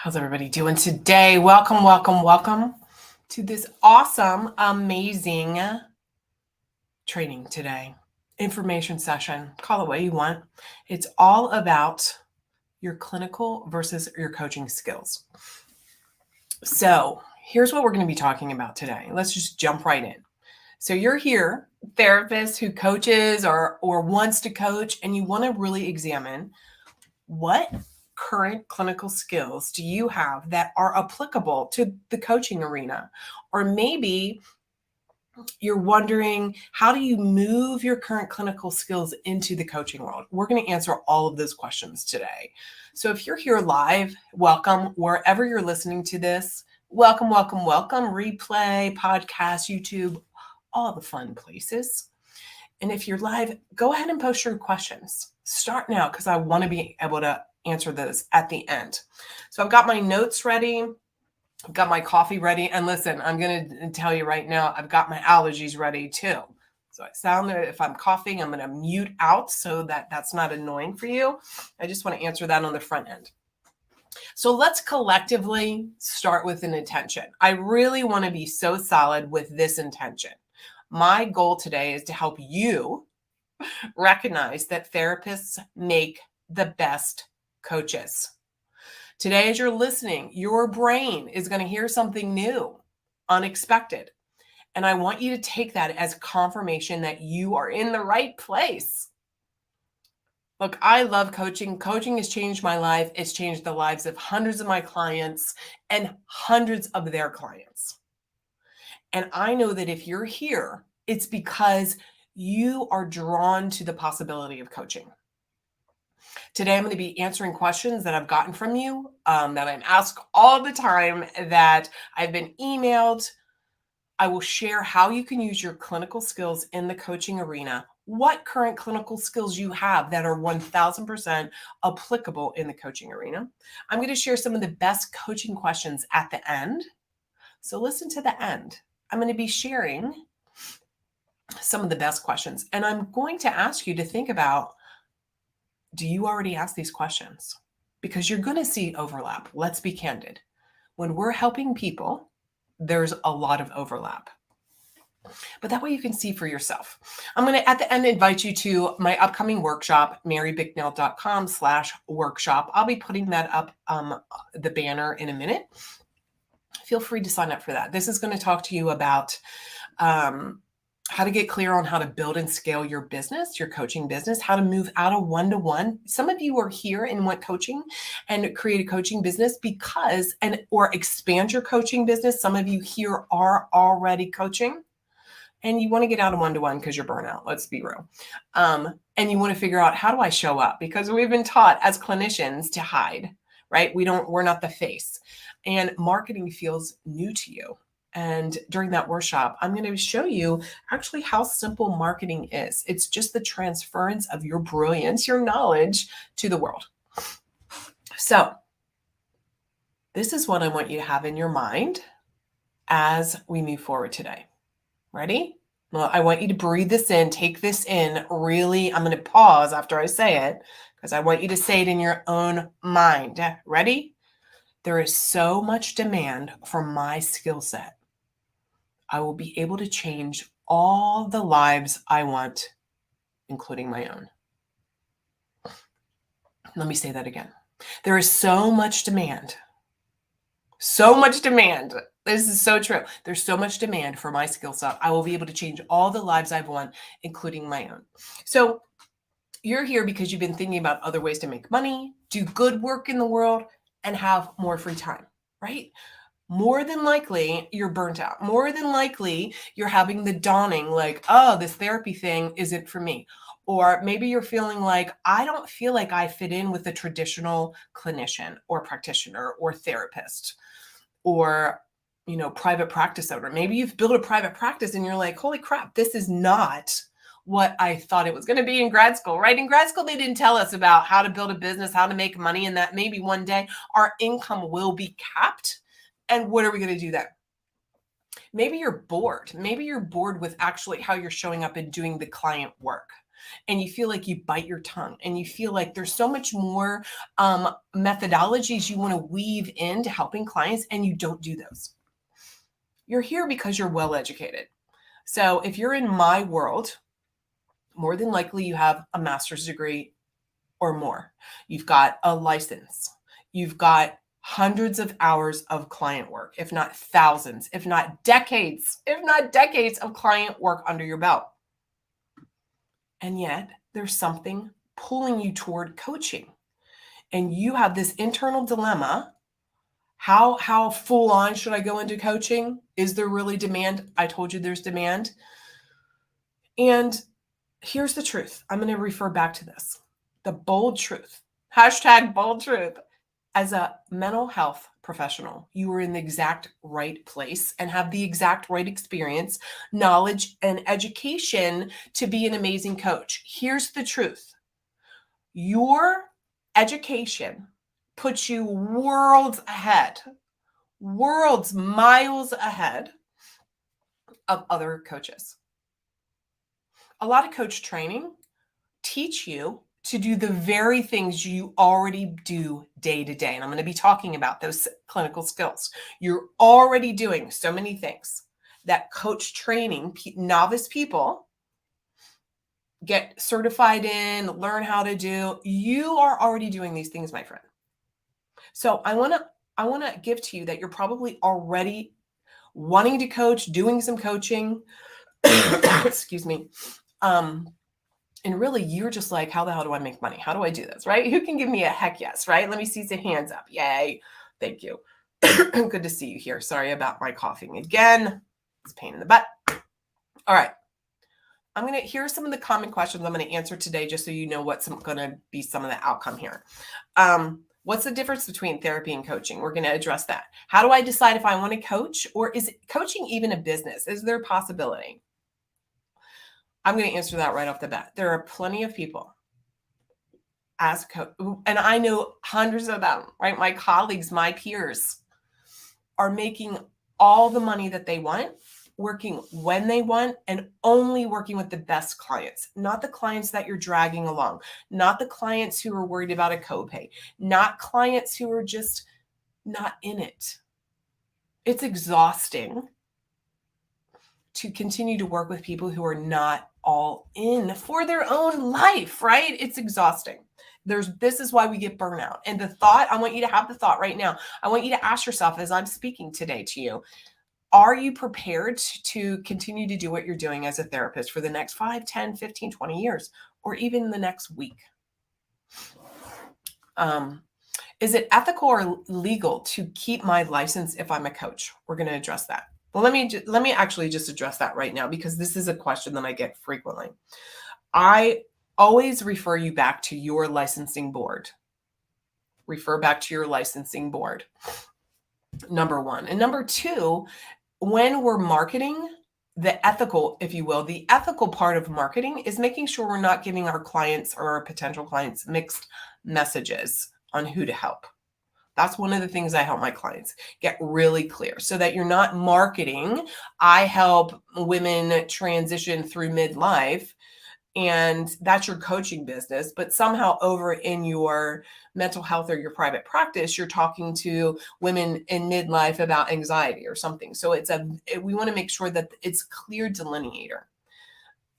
How's everybody doing today? Welcome, welcome, welcome to this awesome, amazing training today. Information session, call it what you want. It's all about your clinical versus your coaching skills. So here's what we're going to be talking about today. Let's just jump right in. So you're here, therapist who coaches or wants to coach, and you want to really examine what current clinical skills do you have that are applicable to the coaching arena? Or maybe you're wondering, how do you move your current clinical skills into the coaching world? We're going to answer all of those questions today. So if you're here live, welcome. Wherever you're listening to this, welcome, welcome, welcome. Replay, podcast, YouTube, all the fun places. And if you're live, go ahead and post your questions. Start now, because I want to be able to answer those at the end. So I've got my notes ready. I've got my coffee ready. And listen, I'm going to tell you right now, I've got my allergies ready too. So I sound that if I'm coughing, I'm going to mute out so that that's not annoying for you. I just want to answer that on the front end. So let's collectively start with an intention. I really want to be so solid with this intention. My goal today is to help you recognize that therapists make the best coaches. Today, as you're listening, your brain is going to hear something new, unexpected. And I want you to take that as confirmation that you are in the right place. Look, I love coaching. Coaching has changed my life. It's changed the lives of hundreds of my clients and hundreds of their clients. And I know that if you're here, it's because you are drawn to the possibility of coaching. Today, I'm going to be answering questions that I've gotten from you, that I'm asked all the time, that I've been emailed. I will share how you can use your clinical skills in the coaching arena, what current clinical skills you have that are 1000% applicable in the coaching arena. I'm going to share some of the best coaching questions at the end. So listen to the end. I'm going to be sharing some of the best questions. And I'm going to ask you to think about, do you already ask these questions? Because you're going to see overlap. Let's be candid. When we're helping people, there's a lot of overlap. But that way you can see for yourself. I'm going to, at the end, invite you to my upcoming workshop, marybicknell.com/workshop. I'll be putting that up, the banner, in a minute. Feel free to sign up for that. This is going to talk to you about how to get clear on how to build and scale your business, your coaching business, how to move out of one-to-one. Some of you are here and want coaching and create a coaching business or expand your coaching business. Some of you here are already coaching and you want to get out of one-to-one because you're burnout. Let's be real. And you want to figure out, how do I show up? Because we've been taught as clinicians to hide, right? We're not the face. And marketing feels new to you. And during that workshop, I'm going to show you actually how simple marketing is. It's just the transference of your brilliance, your knowledge to the world. So this is what I want you to have in your mind as we move forward today. Ready? Well, I want you to breathe this in, take this in. Really, I'm going to pause after I say it because I want you to say it in your own mind. Ready? There is so much demand for my skill set. I will be able to change all the lives I want, including my own. Let me say that again. There is so much demand. So much demand. This is so true. There's so much demand for my skill set. I will be able to change all the lives I've won, including my own. So you're here because you've been thinking about other ways to make money, do good work in the world, and have more free time, right? More than likely, you're burnt out. More than likely, you're having the dawning like, oh, this therapy thing isn't for me. Or maybe you're feeling like, I don't feel like I fit in with a traditional clinician or practitioner or therapist or, private practice owner. Maybe you've built a private practice and you're like, holy crap, this is not what I thought it was going to be in grad school, right? In grad school, they didn't tell us about how to build a business, how to make money, and that maybe one day our income will be capped. And what are we going to do then? Maybe you're bored. Maybe you're bored with actually how you're showing up and doing the client work. and you feel like you bite your tongue, and you feel like there's so much more methodologies you want to weave into helping clients, and you don't do those. You're here because you're well educated. So if you're in my world, more than likely you have a master's degree or more. You've got a license. You've got hundreds of hours of client work, if not thousands, if not decades of client work under your belt. And yet there's something pulling you toward coaching. And you have this internal dilemma. How full on should I go into coaching? Is there really demand? I told you there's demand. And here's the truth. I'm going to refer back to this. The bold truth. Hashtag bold truth. As a mental health professional, you are in the exact right place and have the exact right experience, knowledge, and education to be an amazing coach. Here's the truth. Your education puts you worlds ahead, miles ahead of other coaches. A lot of coach training teach you to do the very things you already do day to day. And I'm going to be talking about those clinical skills. You're already doing so many things that coach training, novice people get certified in, learn how to do. You are already doing these things, my friend. So I want to give to you that you're probably already wanting to coach, doing some coaching. Excuse me. And really, you're just like, how the hell do I make money? How do I do this, right? Who can give me a heck yes, right? Let me see some hands up. Yay. Thank you. Good to see you here. Sorry about my coughing again. It's a pain in the butt. All right. Here are some of the common questions I'm going to answer today, just so you know what's going to be some of the outcome here. What's the difference between therapy and coaching? We're going to address that. How do I decide if I want to coach, or is coaching even a business? Is there a possibility? I'm going to answer that right off the bat. There are plenty of people as a coach, and I know hundreds of them, right? My colleagues, my peers are making all the money that they want, working when they want, and only working with the best clients, not the clients that you're dragging along, not the clients who are worried about a copay, not clients who are just not in it. It's exhausting to continue to work with people who are not all in for their own life, right? It's exhausting. This is why we get burnout. And the thought, I want you to have the thought right now. I want you to ask yourself as I'm speaking today to you, are you prepared to continue to do what you're doing as a therapist for the next 5, 10, 15, 20 years, or even the next week? Is it ethical or legal to keep my license if I'm a coach? We're going to address that. Well, let me actually just address that right now, because this is a question that I get frequently. I always refer you back to your licensing board. Refer back to your licensing board. Number one. And number two, when we're marketing, the ethical, if you will, the ethical part of marketing is making sure we're not giving our clients or our potential clients mixed messages on who to help. That's one of the things I help my clients get really clear, so that you're not marketing, I help women transition through midlife, and that's your coaching business, but somehow over in your mental health or your private practice, you're talking to women in midlife about anxiety or something. So we want to make sure that it's clear delineator.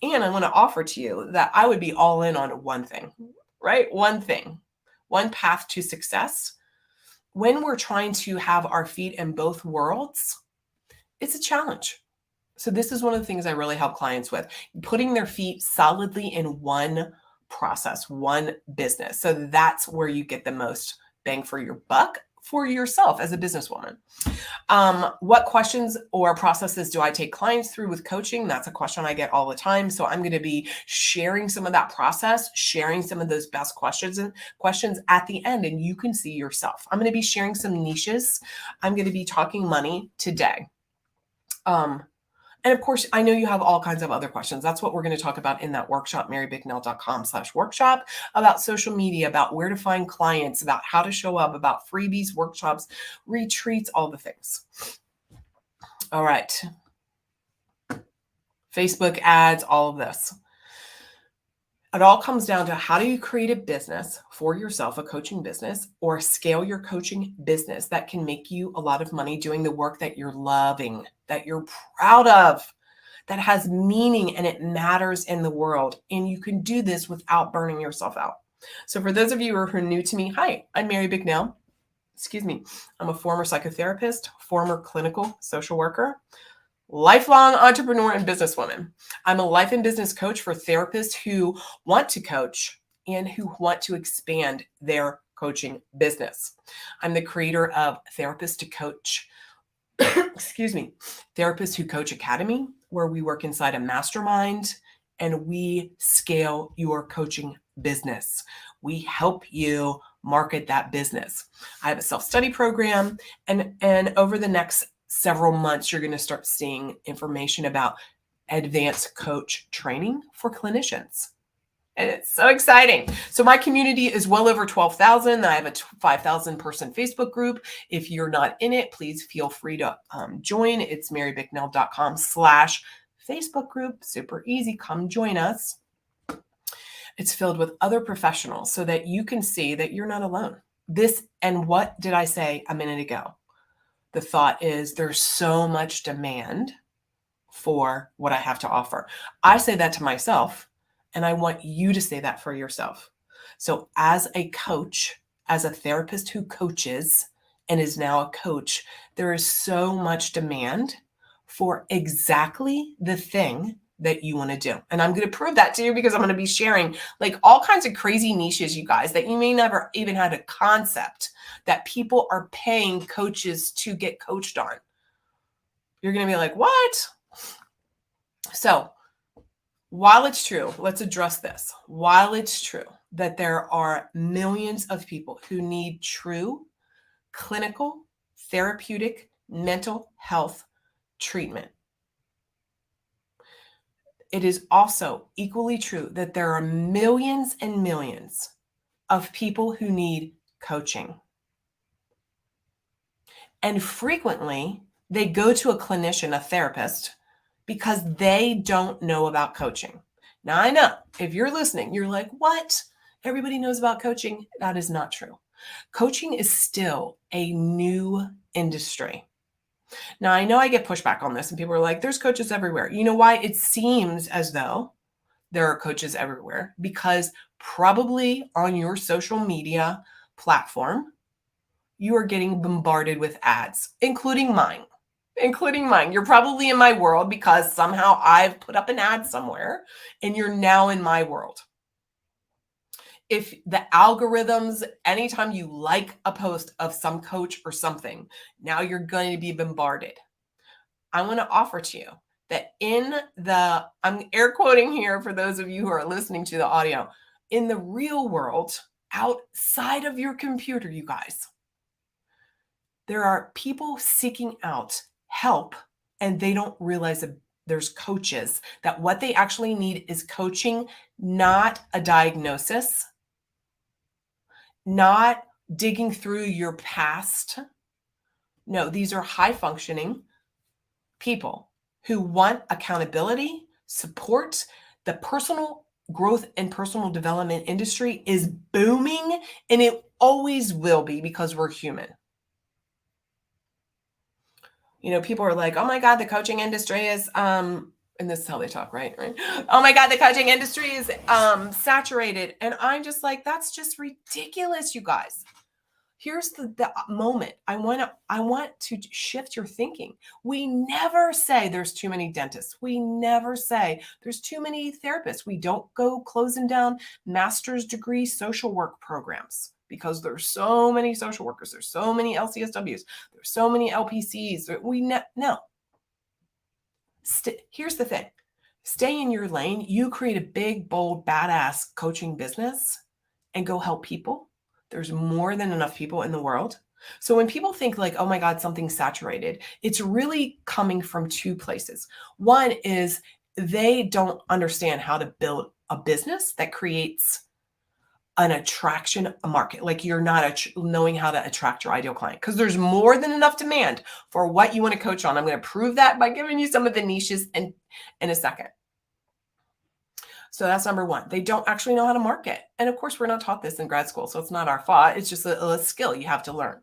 And I want to offer to you that I would be all in on one thing, right? One thing, one path to success. When we're trying to have our feet in both worlds, it's a challenge. So this is one of the things I really help clients with, putting their feet solidly in one process, one business. So that's where you get the most bang for your buck for yourself as a businesswoman. What questions or processes do I take clients through with coaching? That's a question I get all the time. So I'm going to be sharing some of that process, sharing some of those best questions at the end, and you can see yourself. I'm going to be sharing some niches. I'm going to be talking money today. And of course, I know you have all kinds of other questions. That's what we're going to talk about in that workshop, marybicknell.com/workshop, about social media, about where to find clients, about how to show up, about freebies, workshops, retreats, all the things. All right. Facebook ads, all of this. It all comes down to how do you create a business for yourself, a coaching business, or scale your coaching business that can make you a lot of money doing the work that you're loving, that you're proud of, that has meaning and it matters in the world. And you can do this without burning yourself out. So for those of you who are new to me, hi, I'm Mary Bicknell. Excuse me. I'm a former psychotherapist, former clinical social worker, lifelong entrepreneur and businesswoman. I'm a life and business coach for therapists who want to coach and who want to expand their coaching business. I'm the creator of Therapist to Coach, excuse me, Therapists Who Coach Academy, where we work inside a mastermind and we scale your coaching business. We help you market that business. I have a self-study program, and over the next several months, you're going to start seeing information about advanced coach training for clinicians. And it's so exciting. So my community is well over 12,000. I have a 5,000 person Facebook group. If you're not in it, please feel free to join. It's marybicknell.com/Facebook group. Super easy. Come join us. It's filled with other professionals so that you can see that you're not alone. And what did I say a minute ago? The thought is there's so much demand for what I have to offer. I say that to myself, and I want you to say that for yourself. So as a coach, as a therapist who coaches and is now a coach, there is so much demand for exactly the thing that you want to do. And I'm going to prove that to you because I'm going to be sharing like all kinds of crazy niches, you guys, that you may never even had a concept that people are paying coaches to get coached on. You're going to be like, what? So while it's true, let's address this. While it's true that there are millions of people who need true clinical, therapeutic, mental health treatment, it is also equally true that there are millions and millions of people who need coaching. And frequently, they go to a clinician, a therapist, because they don't know about coaching. Now, I know if you're listening, you're like, what? Everybody knows about coaching. That is not true. Coaching is still a new industry. Now, I know I get pushback on this and people are like, there's coaches everywhere. You know why? It seems as though there are coaches everywhere because probably on your social media platform, you are getting bombarded with ads, including mine. You're probably in my world because somehow I've put up an ad somewhere and you're now in my world. If the algorithms, anytime you like a post of some coach or something, now you're going to be bombarded. I want to offer to you that I'm air quoting here for those of you who are listening to the audio, in the real world, outside of your computer, you guys, there are people seeking out help and they don't realize that there's coaches, that what they actually need is coaching, not a diagnosis, not digging through your past. No, these are high functioning people who want accountability, support. The personal growth and personal development industry is booming and it always will be because we're human. You know, people are like, oh my God, the coaching industry is, and this is how they talk, right? Oh my God, the coaching industry is saturated. And I'm just like, that's just ridiculous, you guys. Here's the moment. I want to shift your thinking. We never say there's too many dentists. We never say there's too many therapists. We don't go closing down master's degree social work programs because there's so many social workers. There's so many LCSWs. There's so many LPCs. No. Here's the thing. Stay in your lane. You create a big, bold, badass coaching business and go help people. There's more than enough people in the world. So when people think like, oh my God, something's saturated, it's really coming from two places. One is they don't understand how to build a business that creates an attraction, a market. Like you're not knowing how to attract your ideal client because there's more than enough demand for what you want to coach on. I'm going to prove that by giving you some of the niches in a second. So that's number one. They don't actually know how to market. And of course, we're not taught this in grad school. So it's not our fault. It's just a skill you have to learn.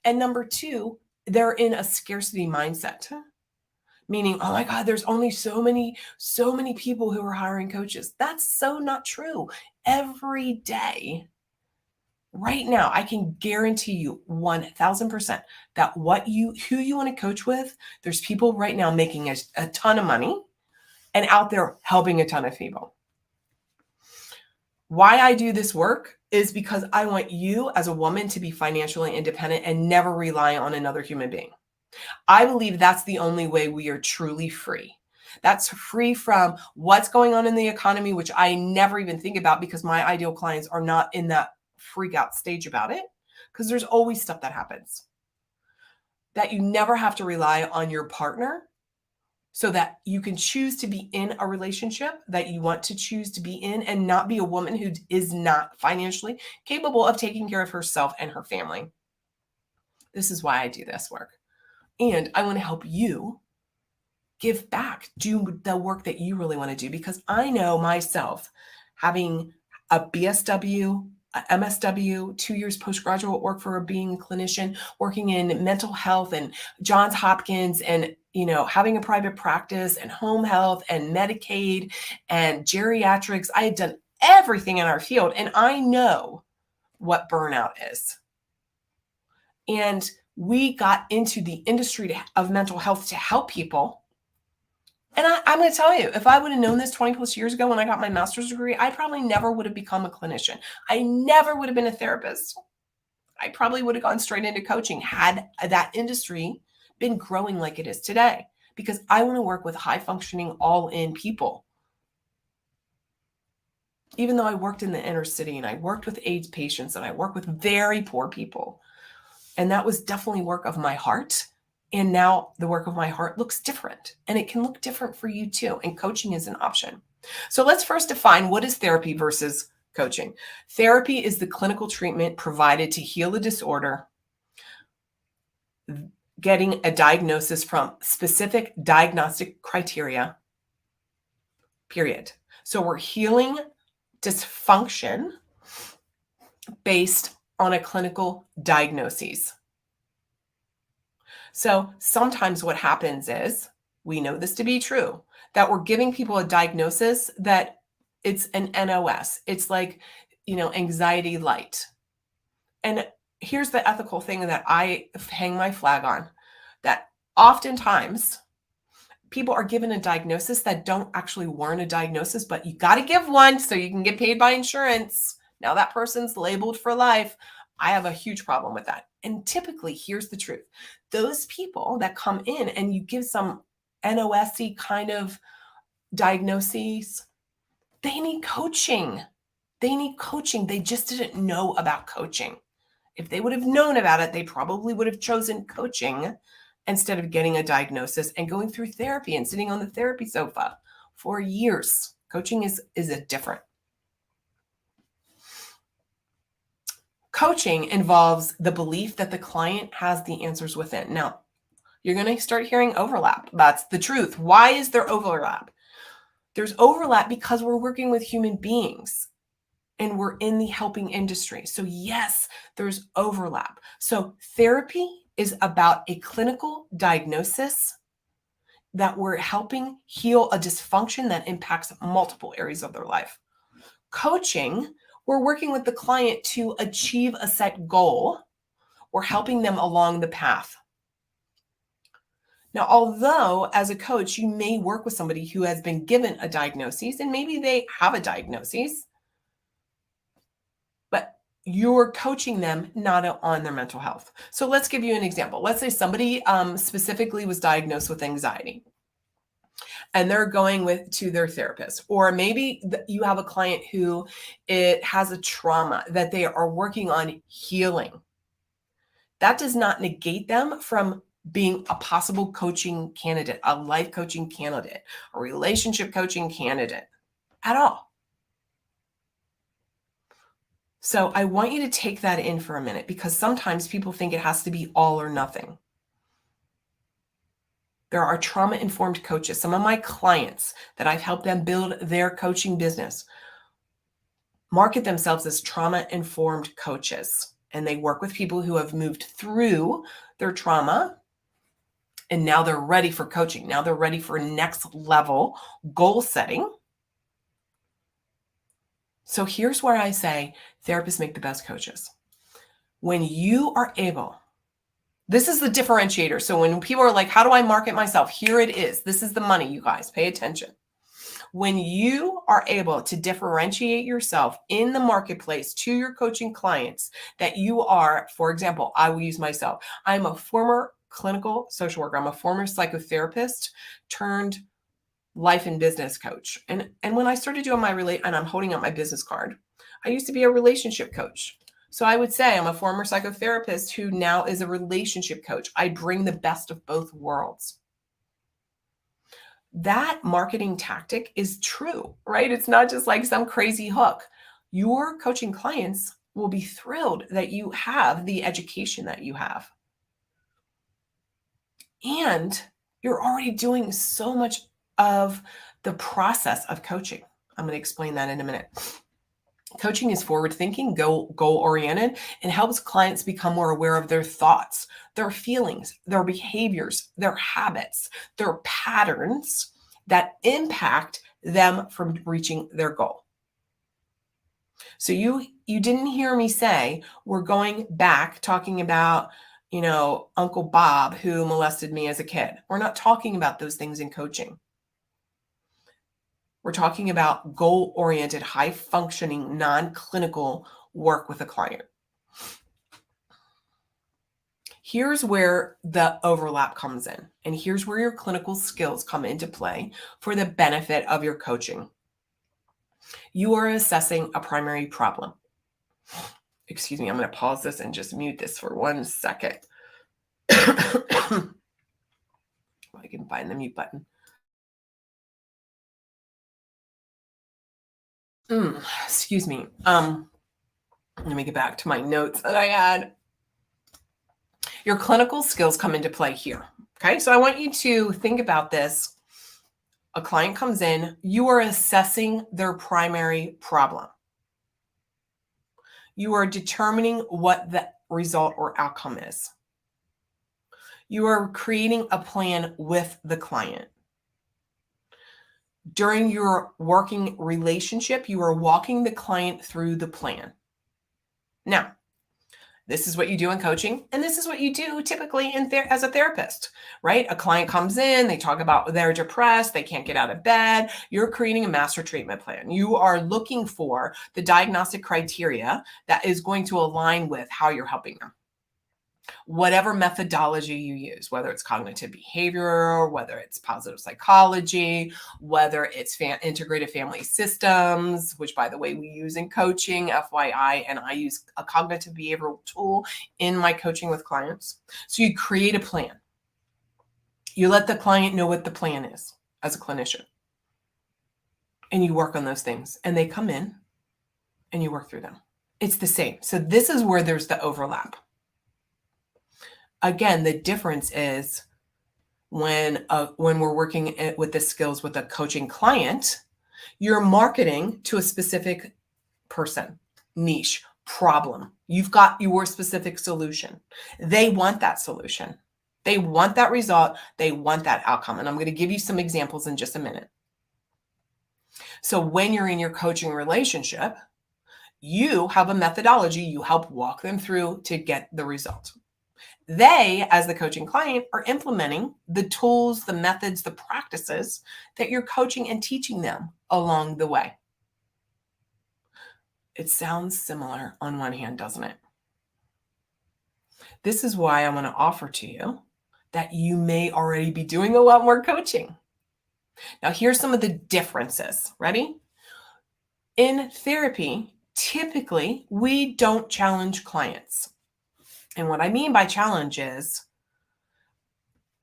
And number two, they're in a scarcity mindset, meaning, oh my God, there's only so many people who are hiring coaches. That's so not true. Every day, right now, I can guarantee you 1000% that who you want to coach with, there's people right now making a ton of money and out there helping a ton of people. Why I do this work is because I want you as a woman to be financially independent and never rely on another human being. I believe that's the only way we are truly free. That's free from what's going on in the economy, which I never even think about because my ideal clients are not in that freak out stage about it, because there's always stuff that happens. That you never have to rely on your partner, so that you can choose to be in a relationship that you want to choose to be in and not be a woman who is not financially capable of taking care of herself and her family. This is why I do this work. And I want to help you give back, do the work that you really want to do, because I know myself, having a BSW, a MSW, 2 years postgraduate work for being a clinician, working in mental health and Johns Hopkins, and having a private practice and home health and Medicaid and geriatrics. I had done everything in our field, and I know what burnout is. And we got into the industry of mental health to help people. And I'm going to tell you, if I would have known this 20 plus years ago when I got my master's degree, I probably never would have become a clinician. I never would have been a therapist. I probably would have gone straight into coaching had that industry been growing like it is today, because I want to work with high functioning, all in people. Even though I worked in the inner city and I worked with AIDS patients and I worked with very poor people, and that was definitely work of my heart. And now the work of my heart looks different, and it can look different for you too. And coaching is an option. So let's first define what is therapy versus coaching. Therapy is the clinical treatment provided to heal a disorder, getting a diagnosis from specific diagnostic criteria, period. So we're healing dysfunction based on a clinical diagnosis. So sometimes what happens is, we know this to be true, that we're giving people a diagnosis that it's an NOS. It's like, anxiety light. And here's the ethical thing that I hang my flag on, that oftentimes people are given a diagnosis that don't actually warrant a diagnosis, but you got to give one so you can get paid by insurance. Now that person's labeled for life. I have a huge problem with that. And typically, here's the truth. Those people that come in and you give some NOS-y kind of diagnoses, they need coaching. They need coaching. They just didn't know about coaching. If they would have known about it, they probably would have chosen coaching instead of getting a diagnosis and going through therapy and sitting on the therapy sofa for years. Coaching is a different. Coaching involves the belief that the client has the answers within. Now, you're going to start hearing overlap. That's the truth. Why is there overlap? There's overlap because we're working with human beings and we're in the helping industry. So yes, there's overlap. So therapy is about a clinical diagnosis that we're helping heal a dysfunction that impacts multiple areas of their life. Coaching, we're working with the client to achieve a set goal. We're helping them along the path. Now, although as a coach, you may work with somebody who has been given a diagnosis, and maybe they have a diagnosis, but you're coaching them not on their mental health. So let's give you an example. Let's say somebody specifically was diagnosed with anxiety, and they're going to their therapist. Or maybe you have a client who has a trauma that they are working on healing. That does not negate them from being a possible coaching candidate, a life coaching candidate, a relationship coaching candidate at all. So I want you to take that in for a minute, because sometimes people think it has to be all or nothing. There are trauma-informed coaches. Some of my clients that I've helped them build their coaching business market themselves as trauma-informed coaches. And they work with people who have moved through their trauma and now they're ready for coaching. Now they're ready for next level goal setting. So here's where I say therapists make the best coaches. When you are able, this is the differentiator. So when people are like, how do I market myself? Here it is. This is the money, you guys. Pay attention. When you are able to differentiate yourself in the marketplace to your coaching clients, that you are, for example, I will use myself. I'm a former clinical social worker. I'm a former psychotherapist turned life and business coach. And when I started doing and I'm holding up my business card, I used to be a relationship coach. So I would say I'm a former psychotherapist who now is a relationship coach. I bring the best of both worlds. That marketing tactic is true, right? It's not just like some crazy hook. Your coaching clients will be thrilled that you have the education that you have. And you're already doing so much of the process of coaching. I'm going to explain that in a minute. Coaching is forward-thinking, goal-oriented, and helps clients become more aware of their thoughts, their feelings, their behaviors, their habits, their patterns that impact them from reaching their goal. So you didn't hear me say we're going back talking about, Uncle Bob who molested me as a kid. We're not talking about those things in coaching. We're talking about goal-oriented, high-functioning, non-clinical work with a client. Here's where the overlap comes in, and here's where your clinical skills come into play for the benefit of your coaching. You are assessing a primary problem. Excuse me, I'm going to pause this and just mute this for 1 second. I can find the mute button. Excuse me. Let me get back to my notes that I had. Your clinical skills come into play here. Okay, so I want you to think about this. A client comes in, you are assessing their primary problem. You are determining what the result or outcome is. You are creating a plan with the client. During your working relationship, you are walking the client through the plan. Now, this is what you do in coaching, and this is what you do typically as a therapist, right? A client comes in, they talk about they're depressed, they can't get out of bed. You're creating a master treatment plan. You are looking for the diagnostic criteria that is going to align with how you're helping them. Whatever methodology you use, whether it's cognitive behavior, whether it's positive psychology, whether it's integrated family systems, which by the way, we use in coaching, FYI, and I use a cognitive behavioral tool in my coaching with clients. So you create a plan. You let the client know what the plan is as a clinician. And you work on those things. And they come in and you work through them. It's the same. So this is where there's the overlap. Again, the difference is when we're working with the skills with a coaching client, you're marketing to a specific person, niche, problem. You've got your specific solution. They want that solution. They want that result. They want that outcome. And I'm going to give you some examples in just a minute. So when you're in your coaching relationship, you have a methodology you help walk them through to get the result. They, as the coaching client, are implementing the tools, the methods, the practices that you're coaching and teaching them along the way. It sounds similar on one hand, doesn't it? This is why I want to offer to you that you may already be doing a lot more coaching. Now, here's some of the differences. Ready? In therapy, typically, we don't challenge clients. And what I mean by challenge is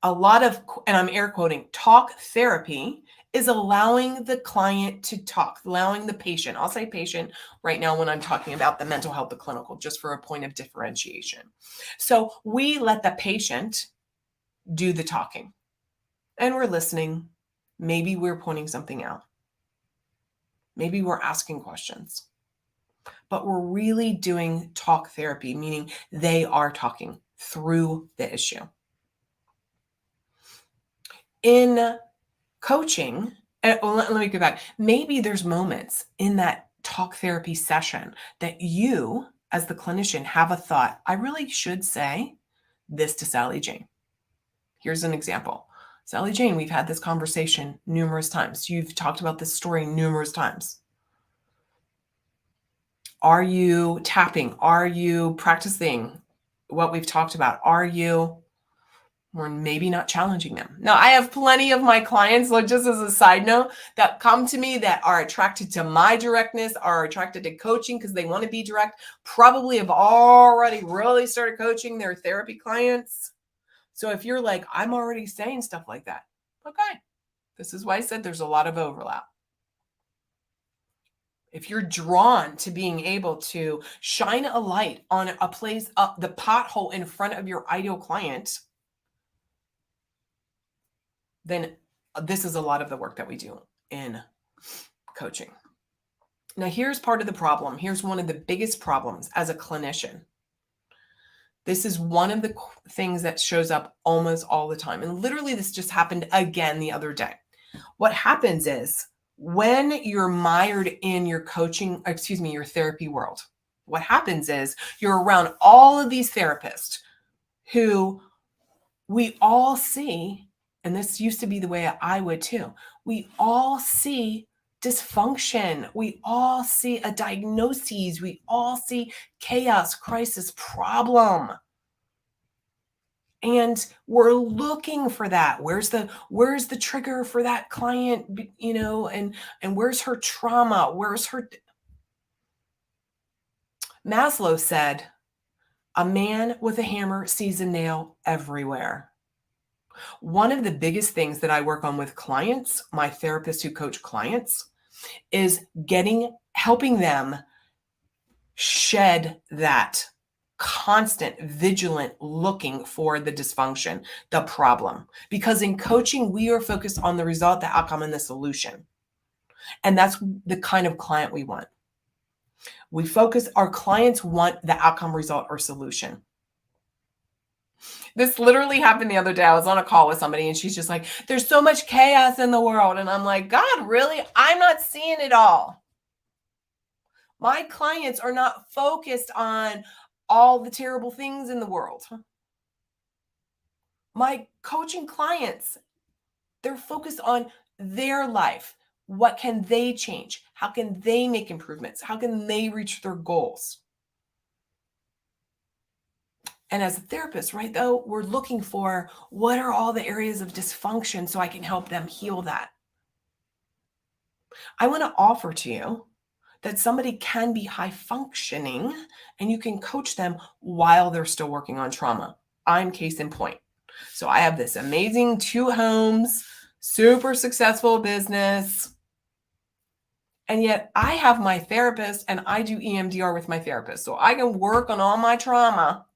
a lot of, and I'm air quoting, talk therapy is allowing the client to talk, allowing the patient, I'll say patient right now when I'm talking about the mental health, the clinical, just for a point of differentiation. So we let the patient do the talking. and we're listening. Maybe we're pointing something out. Maybe we're asking questions. But we're really doing talk therapy, meaning they are talking through the issue. In coaching, let me go back. Maybe there's moments in that talk therapy session that you, as the clinician, have a thought, I really should say this to Sally Jane. Here's an example. Sally Jane, we've had this conversation numerous times. You've talked about this story numerous times. Are you tapping? Are you practicing what we've talked about? Are you, or maybe not challenging them? Now, I have plenty of my clients, like just as a side note, that come to me that are attracted to my directness, are attracted to coaching because they want to be direct, probably have already really started coaching their therapy clients. So if you're like, I'm already saying stuff like that, okay. This is why I said there's a lot of overlap. If you're drawn to being able to shine a light on a place up the pothole in front of your ideal client, then this is a lot of the work that we do in coaching. Now, here's part of the problem. Here's one of the biggest problems as a clinician. This is one of the things that shows up almost all the time. And literally, this just happened again the other day. What happens is when you're mired in your your therapy world, what happens is you're around all of these therapists who we all see, and this used to be the way I would too, we all see dysfunction. We all see a diagnosis. We all see chaos, crisis, problem. And we're looking for that. Where's the trigger for that client, and where's her trauma? Where's her Maslow said, a man with a hammer sees a nail everywhere. One of the biggest things that I work on with clients, my therapists who coach clients, is helping them shed that constant, vigilant looking for the dysfunction, the problem. Because in coaching, we are focused on the result, the outcome, and the solution. And that's the kind of client we want. Our clients want the outcome, result, or solution. This literally happened the other day. I was on a call with somebody and she's just like, there's so much chaos in the world. And I'm like, God, really? I'm not seeing it all. My clients are not focused on all the terrible things in the world. My coaching clients, they're focused on their life. What can they change? How can they make improvements? How can they reach their goals? And as a therapist, right, though, we're looking for what are all the areas of dysfunction so I can help them heal that. I want to offer to you that somebody can be high functioning and you can coach them while they're still working on trauma. I'm case in point. So I have this amazing 2 homes, super successful business. And yet I have my therapist and I do EMDR with my therapist. So I can work on all my trauma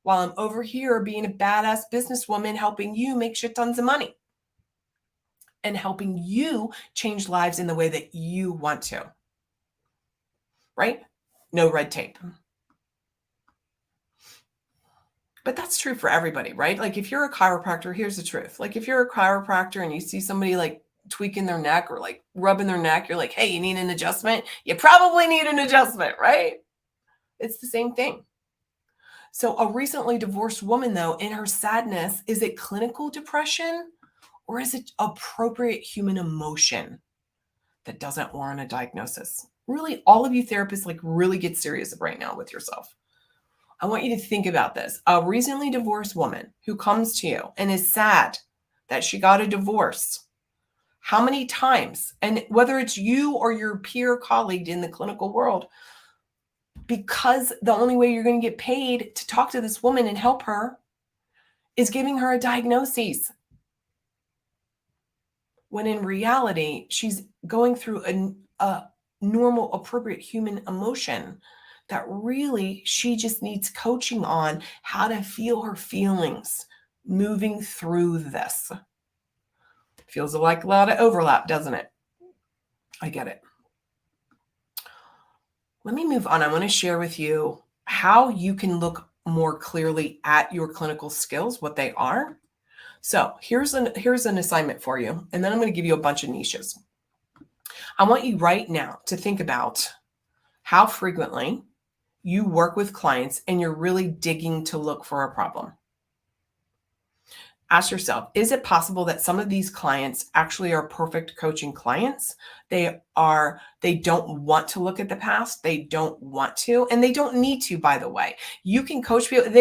while I'm over here being a badass businesswoman, helping you make shit tons of money and helping you change lives in the way that you want to. Right? No red tape. But that's true for everybody, right? Like if you're a chiropractor, here's the truth. Like if you're a chiropractor and you see somebody like tweaking their neck or like rubbing their neck, you're like, hey, you need an adjustment? You probably need an adjustment, right? It's the same thing. So a recently divorced woman, though, in her sadness, is it clinical depression or is it appropriate human emotion that doesn't warrant a diagnosis? Really, all of you therapists, like really get serious right now with yourself. I want you to think about this. A recently divorced woman who comes to you and is sad that she got a divorce. How many times, and whether it's you or your peer colleague in the clinical world, because the only way you're going to get paid to talk to this woman and help her is giving her a diagnosis. When in reality, she's going through a normal, appropriate human emotion that really she just needs coaching on how to feel her feelings moving through this. Feels like a lot of overlap, doesn't it? I get it. Let me move on. I want to share with you how you can look more clearly at your clinical skills, what they are. So here's an assignment for you, and then I'm going to give you a bunch of niches. I want you right now to think about how frequently you work with clients and you're really digging to look for a problem. Ask yourself, is it possible that some of these clients actually are perfect coaching clients? They don't want to look at the past. They don't want to, and they don't need to, by the way. You can coach people.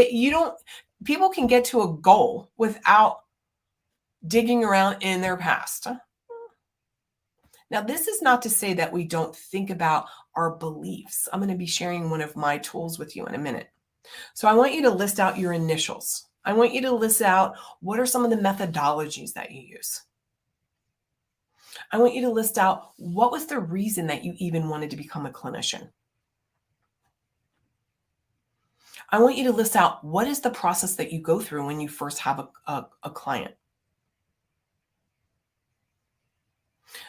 People can get to a goal without digging around in their past. Now, this is not to say that we don't think about our beliefs. I'm going to be sharing one of my tools with you in a minute. So I want you to list out your initials. I want you to list out what are some of the methodologies that you use. I want you to list out what was the reason that you even wanted to become a clinician. I want you to list out what is the process that you go through when you first have a client.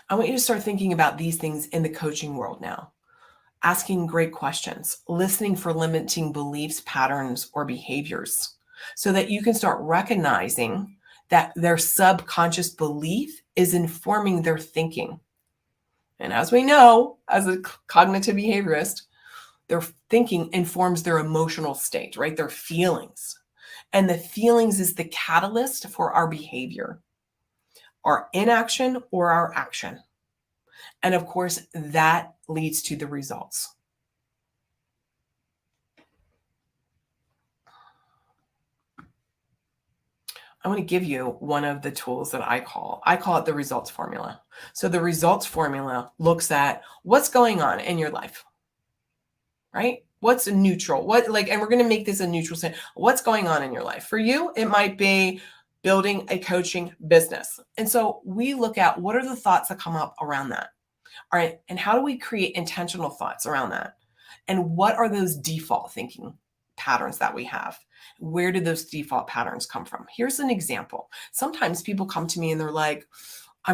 I want you to start thinking about these things in the coaching world now. Asking great questions, listening for limiting beliefs, patterns, or behaviors, so that you can start recognizing that their subconscious belief is informing their thinking. And as we know, as a cognitive behaviorist, their thinking informs their emotional state, right? Their feelings. And the feelings is the catalyst for our behavior, our inaction or our action. And of course, that leads to the results. I want to give you one of the tools that I call it the results formula. So the results formula looks at what's going on in your life, right? What's neutral? And we're going to make this a neutral state. What's going on in your life? For you, it might be building a coaching business. And so we look at what are the thoughts that come up around that? All right. And how do we create intentional thoughts around that? And what are those default thinking patterns that we have? Where do those default patterns come from? Here's an example. Sometimes people come to me and they're like, I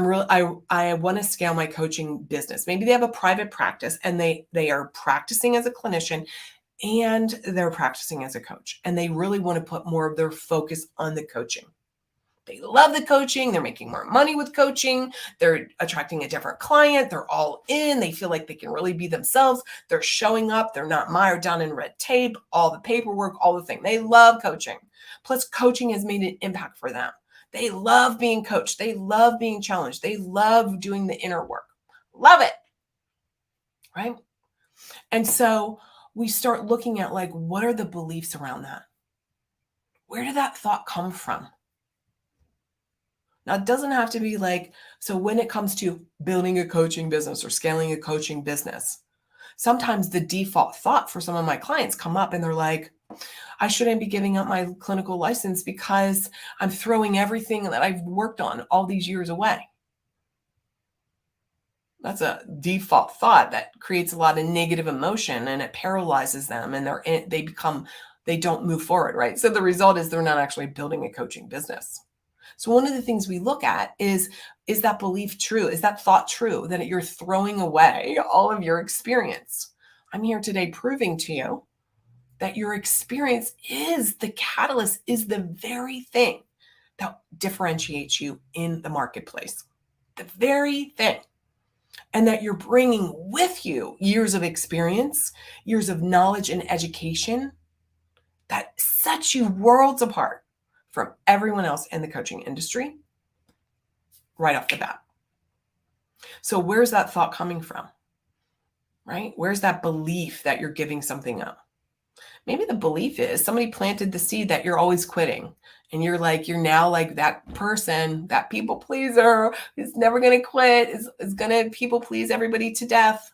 want to scale my coaching business. Maybe they have a private practice and they are practicing as a clinician and they're practicing as a coach. And they really want to put more of their focus on the coaching. They love the coaching. They're making more money with coaching. They're attracting a different client. They're all in. They feel like they can really be themselves. They're showing up. They're not mired down in red tape, all the paperwork, all the thing. They love coaching. Plus, coaching has made an impact for them. They love being coached. They love being challenged. They love doing the inner work. Love it. Right? And so we start looking at what are the beliefs around that? Where did that thought come from? Now, it doesn't have to be so when it comes to building a coaching business or scaling a coaching business, sometimes the default thought for some of my clients come up and they're like, I shouldn't be giving up my clinical license because I'm throwing everything that I've worked on all these years away. That's a default thought that creates a lot of negative emotion and it paralyzes them and they don't move forward, right? So the result is they're not actually building a coaching business. So one of the things we look at is that belief true? Is that thought true that you're throwing away all of your experience? I'm here today proving to you that your experience is the catalyst, is the very thing that differentiates you in the marketplace. The very thing. And that you're bringing with you years of experience, years of knowledge and education that sets you worlds apart from everyone else in the coaching industry right off the bat. So where's that thought coming from, right? Where's that belief that you're giving something up? Maybe the belief is somebody planted the seed that you're always quitting. And you're now like that person, that people pleaser is never going to quit, is going to people please everybody to death.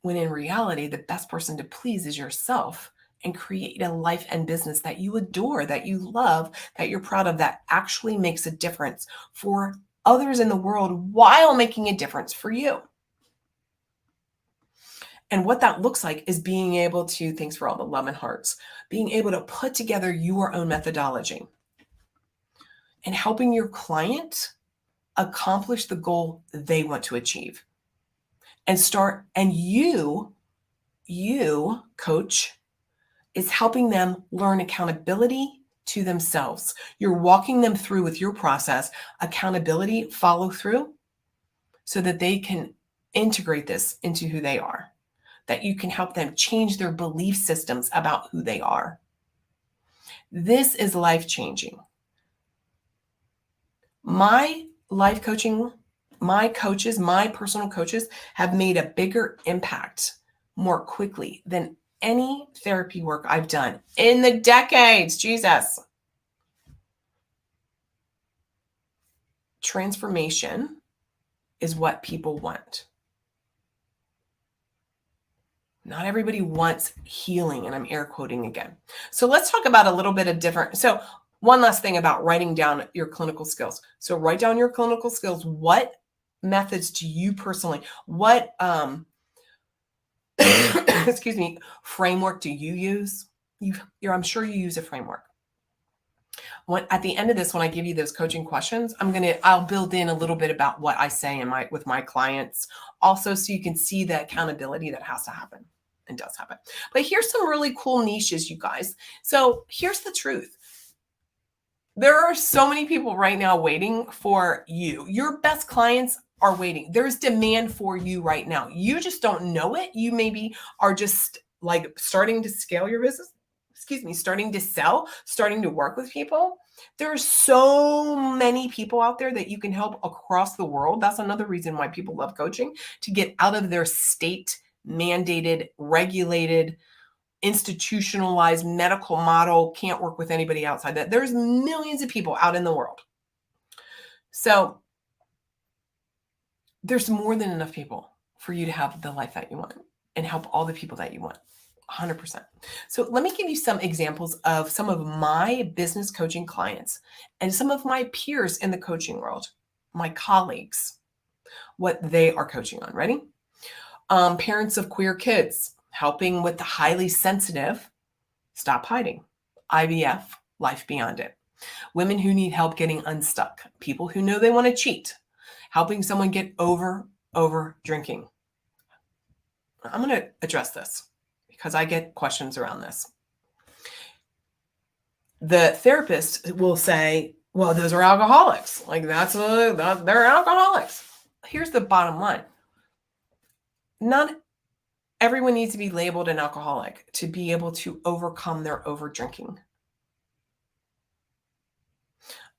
When in reality, the best person to please is yourself. And create a life and business that you adore, that you love, that you're proud of, that actually makes a difference for others in the world while making a difference for you. And what that looks like is being able to, thanks for all the love and hearts, being able to put together your own methodology. and helping your client accomplish the goal they want to achieve. And you coach, is helping them learn accountability to themselves. You're walking them through with your process, accountability, follow through, so that they can integrate this into who they are, that you can help them change their belief systems about who they are. This is life changing. My life coaching, my coaches, my personal coaches have made a bigger impact more quickly than any therapy work I've done in the decades. Jesus. Transformation is what people want. Not everybody wants healing, and I'm air quoting again. So let's talk about a little bit of different. So one last thing about writing down your clinical skills. So write down your clinical skills. What methods do you personally, what excuse me, framework do you use? I'm sure you use a framework. At the end of this, when I give you those coaching questions, I'll build in a little bit about what I say with my clients also, so you can see the accountability that has to happen and does happen. But here's some really cool niches, you guys. So here's the truth. There are so many people right now waiting for you. Your best clients are waiting. There's demand for you right now. You just don't know it. You maybe are just like starting to scale your business. Starting to sell, starting to work with people. There's so many people out there that you can help across the world. That's another reason why people love coaching, to get out of their state mandated, regulated, institutionalized medical model, can't work with anybody outside that. There's millions of people out in the world. So there's more than enough people for you to have the life that you want and help all the people that you want. 100%. So let me give you some examples of some of my business coaching clients and some of my peers in the coaching world, my colleagues, what they are coaching on. Ready? Parents of queer kids, helping with the highly sensitive, stop hiding, IVF, life beyond it. Women who need help getting unstuck, people who know they want to cheat, helping someone get over drinking. I'm going to address this because I get questions around this. The therapist will say, well, those are alcoholics. Like they're alcoholics. Here's the bottom line. Not everyone needs to be labeled an alcoholic to be able to overcome their over drinking.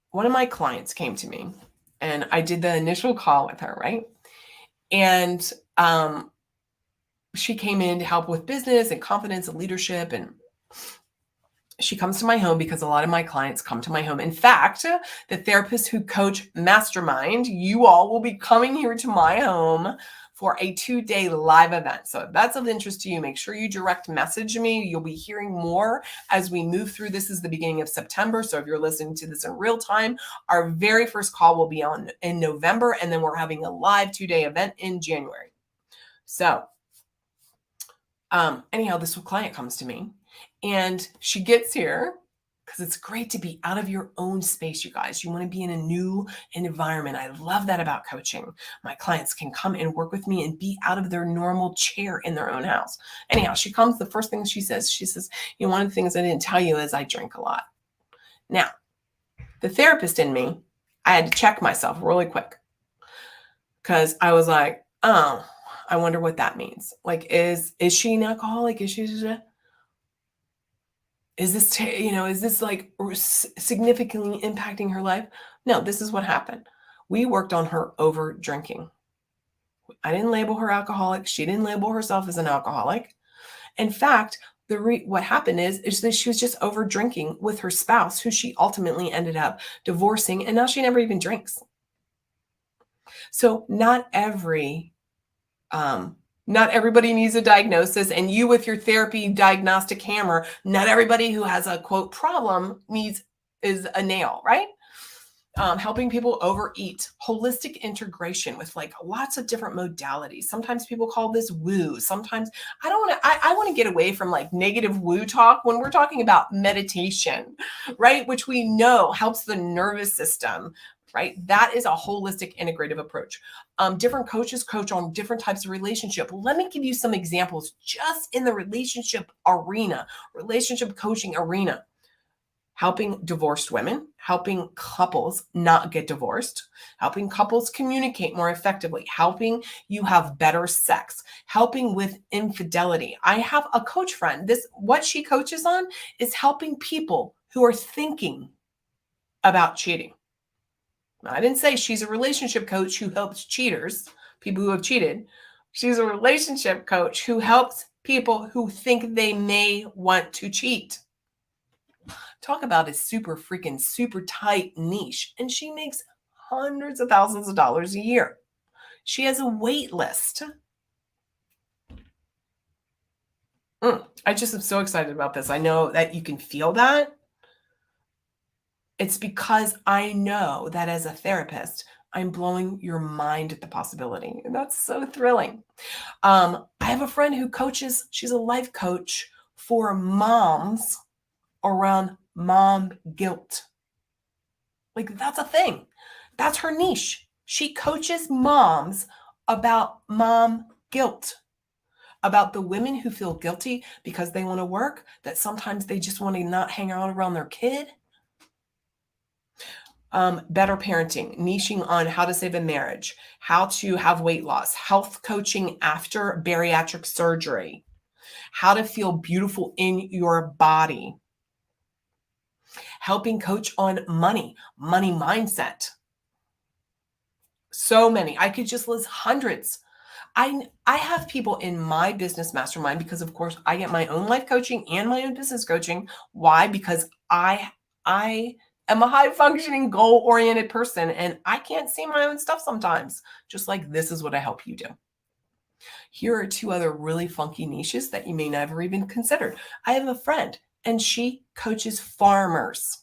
One of my clients came to me and I did the initial call with her, right? And she came in to help with business and confidence and leadership. And she comes to my home because a lot of my clients come to my home. In fact, the therapists who coach Mastermind, you all will be coming here to my home for a 2-day live event. So if that's of interest to you, make sure you direct message me. You'll be hearing more as we move through. This is the beginning of September. So if you're listening to this in real time, our very first call will be in November. And then we're having a live 2-day event in January. So anyhow, this client comes to me and she gets here because it's great to be out of your own space, you guys. You want to be in a new environment. I love that about coaching. My clients can come and work with me and be out of their normal chair in their own house. Anyhow, she comes, the first thing she says, one of the things I didn't tell you is I drink a lot. Now, the therapist in me, I had to check myself really quick because I was like, oh, I wonder what that means. Like, is she an alcoholic? Is this like significantly impacting her life? No, this is what happened. We worked on her over drinking. I didn't label her alcoholic. She didn't label herself as an alcoholic. In fact, what happened is that she was just over drinking with her spouse, who she ultimately ended up divorcing, and now she never even drinks. So not everybody needs a diagnosis, and you with your therapy diagnostic hammer, not everybody who has a quote problem is a nail, right? helping people overeat, holistic integration with like lots of different modalities. Sometimes people call this woo. Sometimes I don't want to, I want to get away from like negative woo talk when we're talking about meditation, right? Which we know helps the nervous system, right? That is a holistic integrative approach. Different coaches coach on different types of relationship. Let me give you some examples just in the relationship arena, relationship coaching arena. Helping divorced women, helping couples not get divorced, helping couples communicate more effectively, helping you have better sex, helping with infidelity. I have a coach friend. What she coaches on is helping people who are thinking about cheating. I didn't say she's a relationship coach who helps cheaters, people who have cheated. She's a relationship coach who helps people who think they may want to cheat. Talk about a super tight niche. And she makes hundreds of thousands of dollars a year. She has a wait list. I just am so excited about this. I know that you can feel that. It's because I know that as a therapist, I'm blowing your mind at the possibility. And that's so thrilling. I have a friend who coaches, she's a life coach for moms around mom guilt. Like that's a thing. That's her niche. She coaches moms about mom guilt, about the women who feel guilty because they want to work, that sometimes they just want to not hang out around their kid. Better parenting, niching on how to save a marriage, how to have weight loss, health coaching after bariatric surgery, how to feel beautiful in your body, helping coach on money mindset. So many. I could just list hundreds. I have people in my business mastermind because of course I get my own life coaching and my own business coaching. Why? Because I am a high functioning goal oriented person and I can't see my own stuff sometimes. Just like this is what I help you do. Here are two other really funky niches that you may never even considered. I have a friend and she coaches farmers.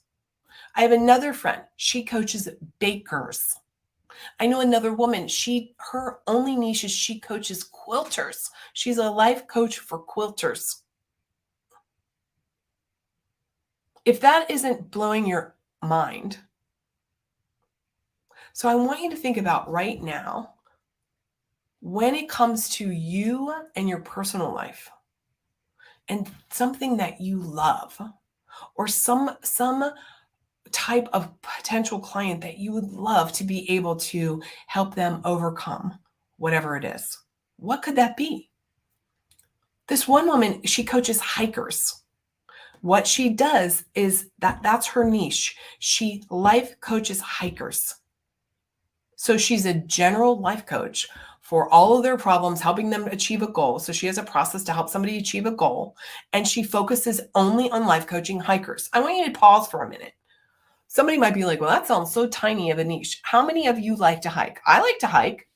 I have another friend. She coaches bakers. I know another woman, her only niche is she coaches quilters. She's a life coach for quilters. If that isn't blowing your mind, so I want you to think about right now, when it comes to you and your personal life and something that you love or some type of potential client that you would love to be able to help them overcome whatever it is. What could that be? This one woman, she coaches hikers. What she does is that's her niche. She life coaches hikers. So she's a general life coach for all of their problems, helping them achieve a goal. So she has a process to help somebody achieve a goal. And she focuses only on life coaching hikers. I want you to pause for a minute. Somebody might be like, well, that sounds so tiny of a niche. How many of you like to hike? I like to hike.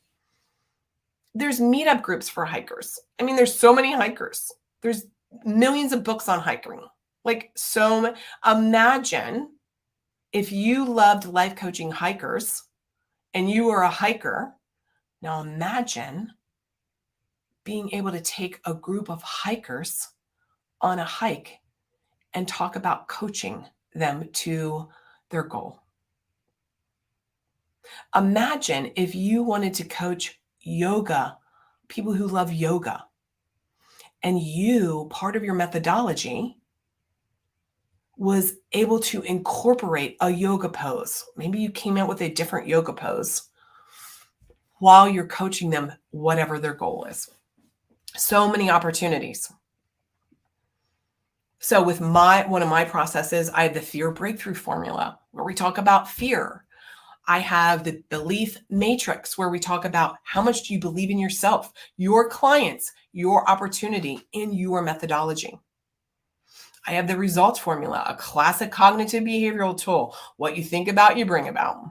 There's meetup groups for hikers. I mean, there's so many hikers. There's millions of books on hiking. Like, so imagine if you loved life coaching hikers and you were a hiker. Now imagine being able to take a group of hikers on a hike and talk about coaching them to their goal. Imagine if you wanted to coach yoga, people who love yoga, and part of your methodology was able to incorporate a yoga pose. Maybe you came out with a different yoga pose while you're coaching them, whatever their goal is. So many opportunities. So with one of my processes, I have the fear breakthrough formula where we talk about fear. I have the belief matrix where we talk about how much do you believe in yourself, your clients, your opportunity, in your methodology. I have the results formula, a classic cognitive behavioral tool. What you think about, you bring about.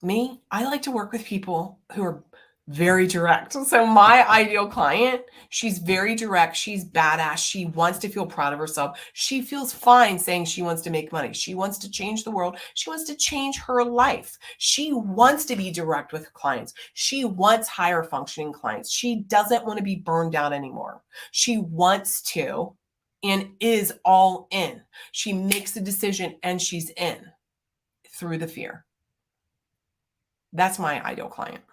Me, I like to work with people who are Very direct. So my ideal client, she's very direct. She's badass. She wants to feel proud of herself. She feels fine saying she wants to make money. She wants to change the world. She wants to change her life. She wants to be direct with clients. She wants higher functioning clients. She doesn't want to be burned out anymore. She wants to and is all in. She makes a decision and she's in through the fear. That's my ideal client.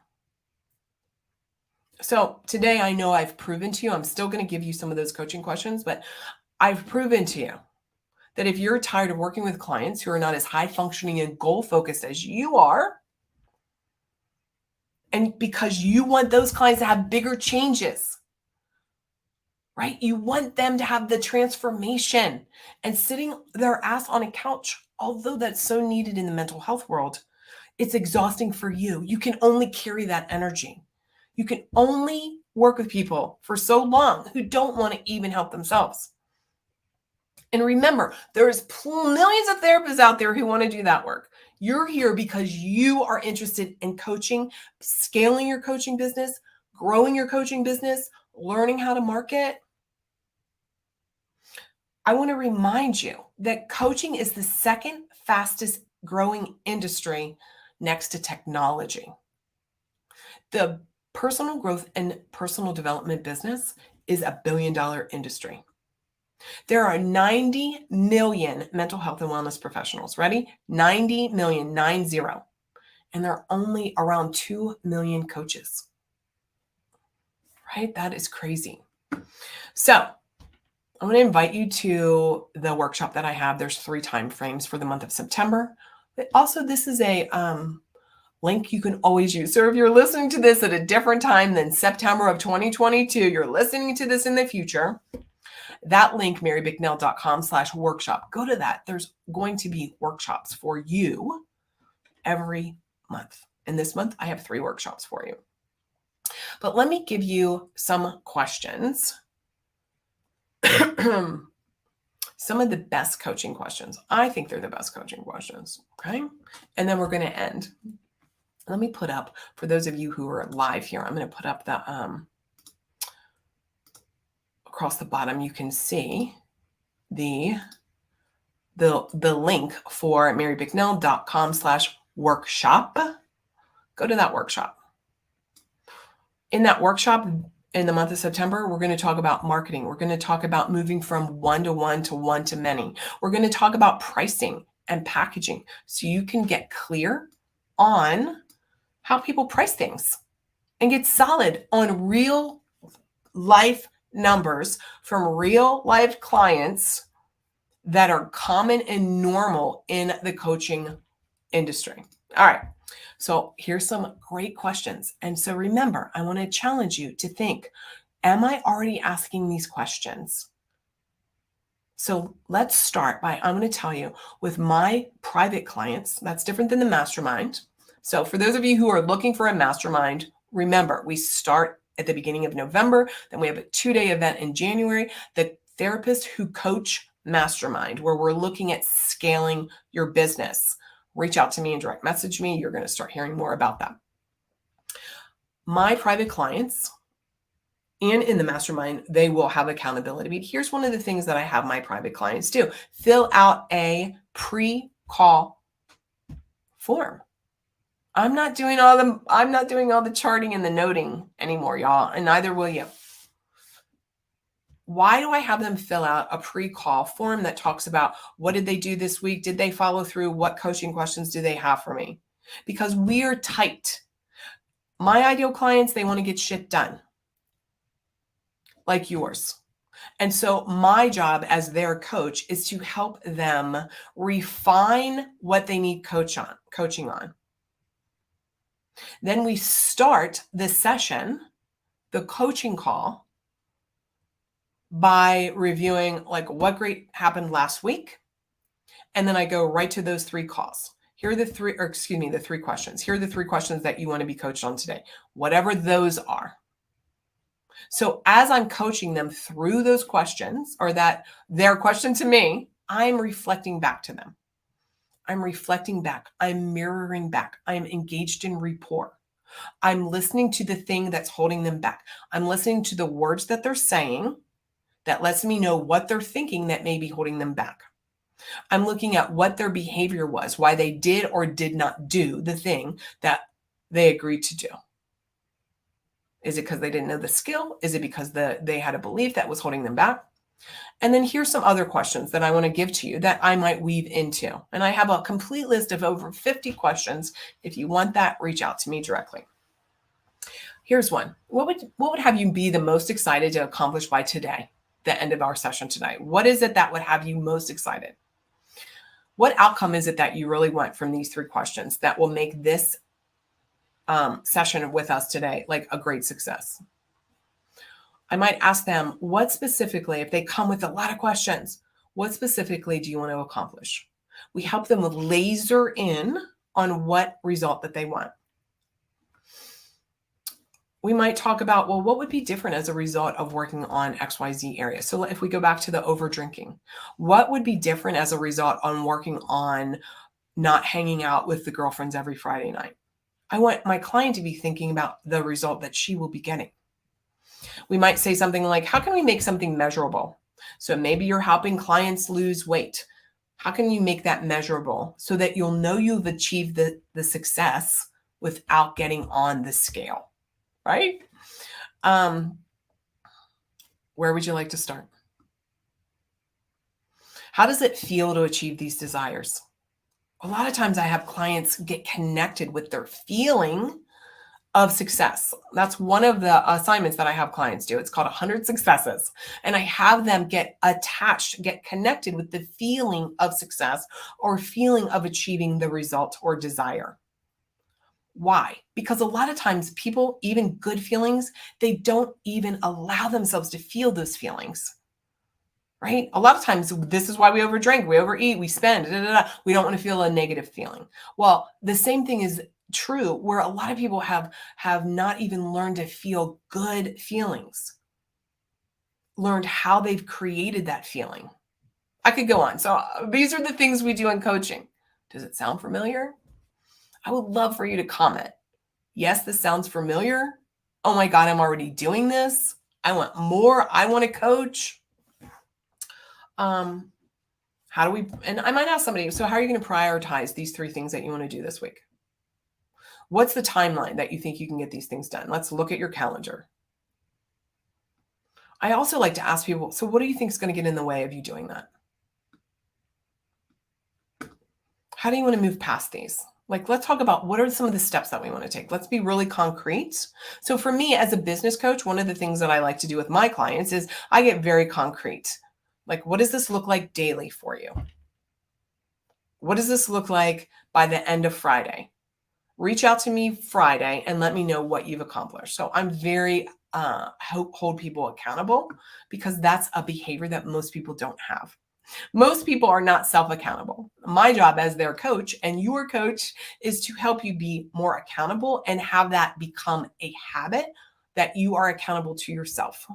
So today I know I've proven to you, I'm still going to give you some of those coaching questions, but I've proven to you that if you're tired of working with clients who are not as high functioning and goal focused as you are, and because you want those clients to have bigger changes, right? You want them to have the transformation, and sitting their ass on a couch, although that's so needed in the mental health world, it's exhausting for you. You can only carry that energy. You can only work with people for so long who don't want to even help themselves. And remember, there's millions of therapists out there who want to do that work. You're here because you are interested in coaching, scaling your coaching business, growing your coaching business, learning how to market. I want to remind you that coaching is the second fastest growing industry next to technology. The personal growth and personal development business is a $1 billion industry. There are 90 million mental health and wellness professionals. Ready? 90 million, 90. And there are only around 2 million coaches. Right? That is crazy. So I'm going to invite you to the workshop that I have. There's 3 time frames for the month of September. But also, this is a link you can always use. So if you're listening to this at a different time than September of 2022, you're listening to this in the future, that link, marybicknell.com/workshop, go to that. There's going to be workshops for you every month. And this month, I have 3 workshops for you. But let me give you some questions. Some of the best coaching questions. I think they're the best coaching questions. Okay. And then we're going to end. Let me put up, for those of you who are live here, I'm going to put up the, across the bottom, you can see the link for marybicknell.com/workshop. Go to that workshop. In that workshop, in the month of September, we're going to talk about marketing. We're going to talk about moving from one-to-one to one-to-many. We're going to talk about pricing and packaging so you can get clear on how people price things and get solid on real life numbers from real life clients that are common and normal in the coaching industry. All right. So here's some great questions. And so remember, I want to challenge you to think, am I already asking these questions? So let's start by, I'm going to tell you, with my private clients, that's different than the mastermind. So for those of you who are looking for a mastermind, remember, we start at the beginning of November. Then we have a 2-day event in January, the Therapist Who Coach Mastermind, where we're looking at scaling your business. Reach out to me and direct message me. You're going to start hearing more about that. My private clients and in the mastermind, they will have accountability. But here's one of the things that I have my private clients do. Fill out a pre-call form. I'm not doing all the charting and the noting anymore, y'all, and neither will you. Why do I have them fill out a pre-call form that talks about what did they do this week? Did they follow through? What coaching questions do they have for me? Because we're tight. My ideal clients, they want to get shit done, like yours. And so my job as their coach is to help them refine what they need coaching on. Then we start the session, the coaching call, by reviewing like what great happened last week. And then I go right to those 3 calls. Here are the 3 questions. Here are the 3 questions that you want to be coached on today, whatever those are. So as I'm coaching them through those questions, or that their question to me, I'm reflecting back to them. I'm reflecting back. I'm mirroring back. I'm engaged in rapport. I'm listening to the thing that's holding them back. I'm listening to the words that they're saying that lets me know what they're thinking that may be holding them back. I'm looking at what their behavior was, why they did or did not do the thing that they agreed to do. Is it because they didn't know the skill? Is it because they had a belief that was holding them back? And then here's some other questions that I want to give to you that I might weave into. And I have a complete list of over 50 questions. If you want that, reach out to me directly. Here's one. What would have you be the most excited to accomplish by today, the end of our session tonight? What is it that would have you most excited? What outcome is it that you really want from these 3 questions that will make this session with us today like a great success? I might ask them, what specifically, if they come with a lot of questions, what specifically do you want to accomplish? We help them laser in on what result that they want. We might talk about, well, what would be different as a result of working on XYZ area? So if we go back to the over drinking, what would be different as a result on working on not hanging out with the girlfriends every Friday night? I want my client to be thinking about the result that she will be getting. We might say something like, how can we make something measurable? So maybe you're helping clients lose weight. How can you make that measurable so that you'll know you've achieved the success without getting on the scale, right? Where would you like to start? How does it feel to achieve these desires? A lot of times I have clients get connected with their feeling of success. That's one of the assignments that I have clients do. It's called 100 Successes. And I have them get attached, get connected with the feeling of success or feeling of achieving the result or desire. Why? Because a lot of times people, even good feelings, they don't even allow themselves to feel those feelings. Right? A lot of times, this is why we overdrink, we overeat, we spend, we don't want to feel a negative feeling. Well, the same thing is true where a lot of people have not even learned to feel good feelings, learned how they've created that feeling. I could go on. So these are the things we do in coaching. Does it sound familiar? I would love for you to comment. Yes, this sounds familiar. Oh my God, I'm already doing this. I want more. I want to coach. How do we, and I might ask somebody, so how are you going to prioritize these 3 things that you want to do this week? What's the timeline that you think you can get these things done? Let's look at your calendar. I also like to ask people, so what do you think is going to get in the way of you doing that? How do you want to move past these? Like, let's talk about what are some of the steps that we want to take. Let's be really concrete. So for me as a business coach, one of the things that I like to do with my clients is I get very concrete. Like, what does this look like daily for you? What does this look like by the end of Friday? Reach out to me Friday and let me know what you've accomplished. So I'm very hold people accountable because that's a behavior that most people don't have. Most people are not self-accountable. My job as their coach and your coach is to help you be more accountable and have that become a habit that you are accountable to yourself.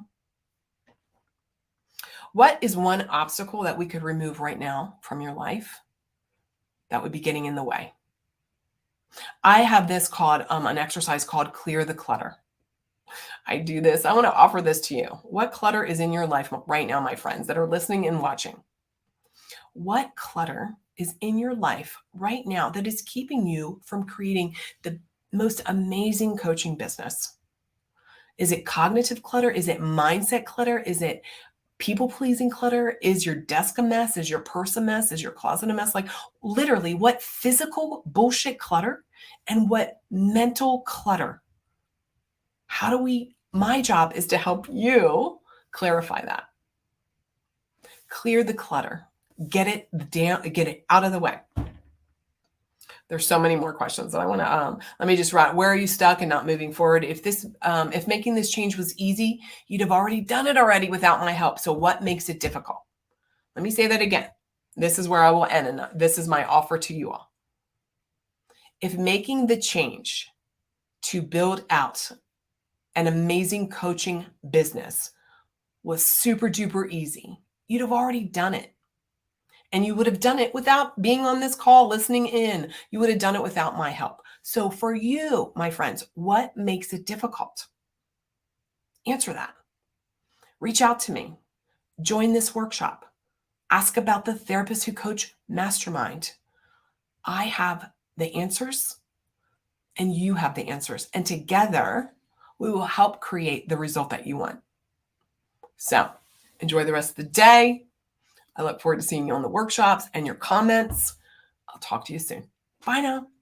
What is one obstacle that we could remove right now from your life that would be getting in the way? I have this called an exercise called Clear the Clutter. I do this. I want to offer this to you. What clutter is in your life right now, my friends that are listening and watching? What clutter is in your life right now that is keeping you from creating the most amazing coaching business? Is it cognitive clutter? Is it mindset clutter? Is it people-pleasing clutter? Is your desk a mess? Is your purse a mess? Is your closet a mess? Like literally what physical bullshit clutter and what mental clutter? My job is to help you clarify that. Clear the clutter. Get it down, get it out of the way. There's so many more questions that I want to, let me just write, where are you stuck and not moving forward? If making this change was easy, you'd have already done it already without my help. So what makes it difficult? Let me say that again. This is where I will end, and this is my offer to you all. If making the change to build out an amazing coaching business was super duper easy, you'd have already done it. And you would have done it without being on this call, listening in. You would have done it without my help. So for you, my friends, what makes it difficult? Answer that. Reach out to me. Join this workshop. Ask about the Therapist Who Coach Mastermind. I have the answers and you have the answers. And together, we will help create the result that you want. So enjoy the rest of the day. I look forward to seeing you on the workshops and your comments. I'll talk to you soon. Bye now.